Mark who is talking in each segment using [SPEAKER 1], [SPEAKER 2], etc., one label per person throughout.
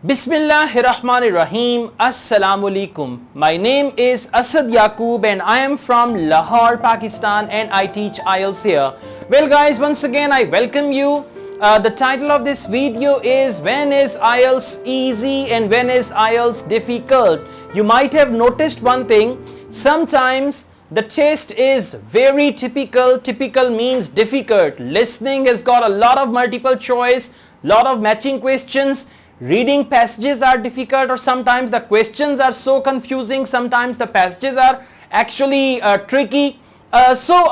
[SPEAKER 1] Bismillahirrahmanirrahim. Assalamu alaikum. My name is Asad Yaqub and I am from Lahore, Pakistan, and I teach Ielts here. Well guys, once again I welcome you. The title of this video is when is Ielts easy and when is Ielts difficult. You might have noticed one thing. Sometimes the test is very typical. Typical means difficult. Listening has got a lot of multiple choice, lot of matching questions. Reading passages are difficult, or sometimes the questions are so confusing, sometimes the passages are actually tricky. So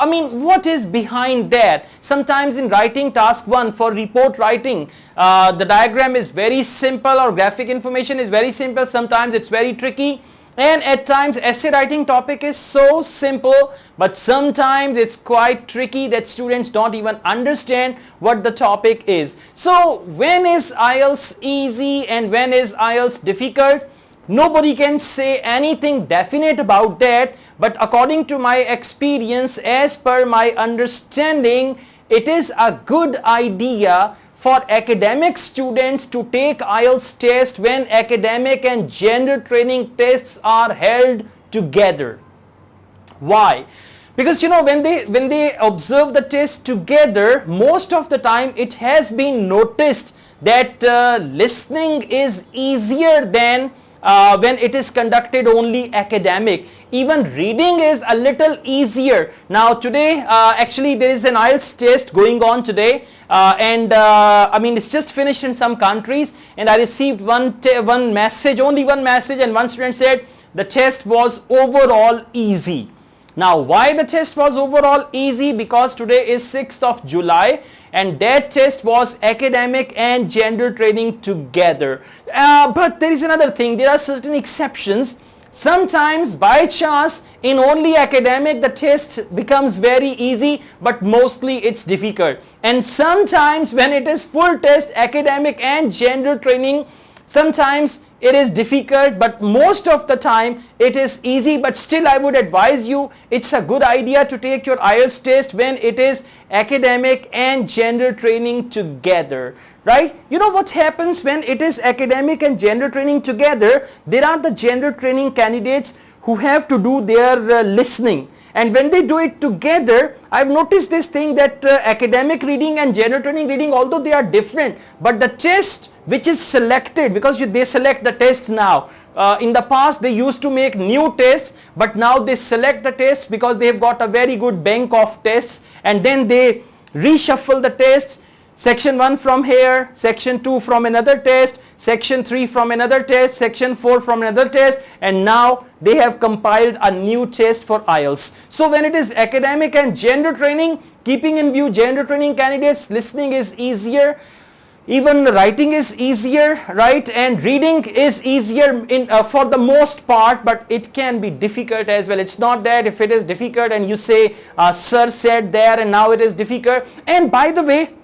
[SPEAKER 1] what is behind that? Sometimes in writing task 1 for report writing, the diagram is very simple or graphic information is very simple, sometimes it's very tricky. And at times essay writing topic is so simple, but sometimes it's quite tricky that students don't even understand what the topic is. So when is Ielts easy and when is Ielts difficult? Nobody can say anything definite about that, but according to my experience, as per my understanding, it is a good idea for academic students to take Ielts test when academic and general training tests are held together. Why? Because when they observe the test together, most of the time it has been noticed that listening is easier than when it is conducted only academic. Even reading is a little easier. Now today actually there is an Ielts test going on today and it's just finished in some countries, and I received one message, only one message, and one student said the test was overall easy. Now why the test was overall easy? Because today is 6th of July and that test was academic and general training together. But there is another thing, there are certain exceptions. Sometimes by chance in only academic the test becomes very easy, but mostly it's difficult. And sometimes when it is full test academic and general training, sometimes it is difficult, but most of the time it is easy. But still I would advise you, it's a good idea to take your Ielts test when it is academic and general training together. Right? You know what happens when it is academic and general training together? There are the general training candidates who have to do their listening, and when they do it together, I've noticed this thing that academic reading and general training reading, although they are different, but the test which is selected, because they select the test now. In the past they used to make new tests, but now they select the tests because they have got a very good bank of tests, and then they reshuffle the tests. Section 1 from here, section 2 from another test, section 3 from another test, section 4 from another test, and now they have compiled a new test for Ielts. So when it is academic and general training, keeping in view general training candidates, listening is easier, even writing is easier, right, and reading is easier for the most part, but it can be difficult as well. It's not that if it is difficult and you say sir said there and now it is difficult. And by the way,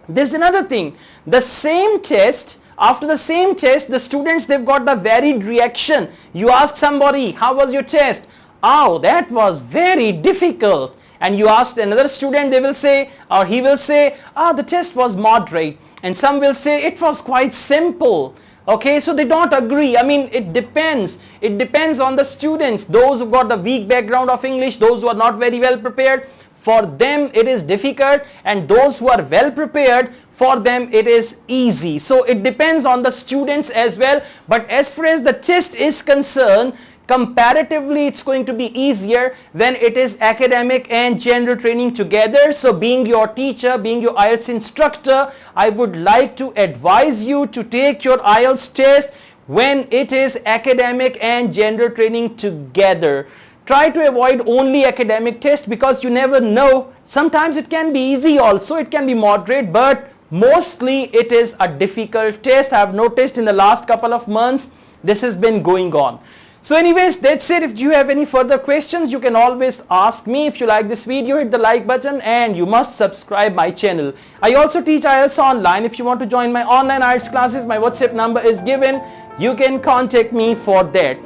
[SPEAKER 1] there's another thing, the same test, after the same test, the students, they've got the varied reaction. You ask somebody, how was your test? Oh, that was very difficult. And you ask another student, they will say, or he will say, the test was moderate. And some will say it was quite simple. Okay, so they don't agree. It depends. It depends on the students. Those who got the weak background of English, those who are not very well prepared, for them it is difficult, and those who are well prepared, for them it is easy. So it depends on the students as well. But as far as the test is concerned, comparatively it's going to be easier when it is academic and general training together. So being your teacher, being your Ielts instructor, I would like to advise you to take your Ielts test when it is academic and general training together. Try to avoid only academic test, because you never know. Sometimes it can be easy also, it can be moderate, but mostly it is a difficult test. I have noticed in the last couple of months this has been going on. So anyways, that's it. If you have any further questions, you can always ask me. If you like this video, hit the like button and you must subscribe my channel. I also teach Ielts online. If you want to join my online Ielts classes, my WhatsApp number is given. You can contact me for that.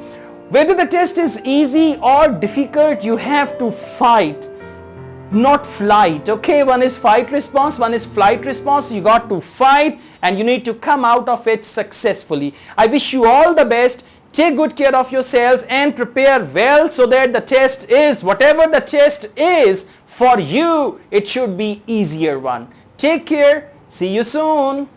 [SPEAKER 1] Whether the test is easy or difficult, you have to fight. not flight. Okay, one is fight response, one is flight response. You got to fight and you need to come out of it successfully. I wish you all the best. Take good care of yourselves and prepare well so that the test is, whatever the test is for you, it should be easier one. Take care. See you soon.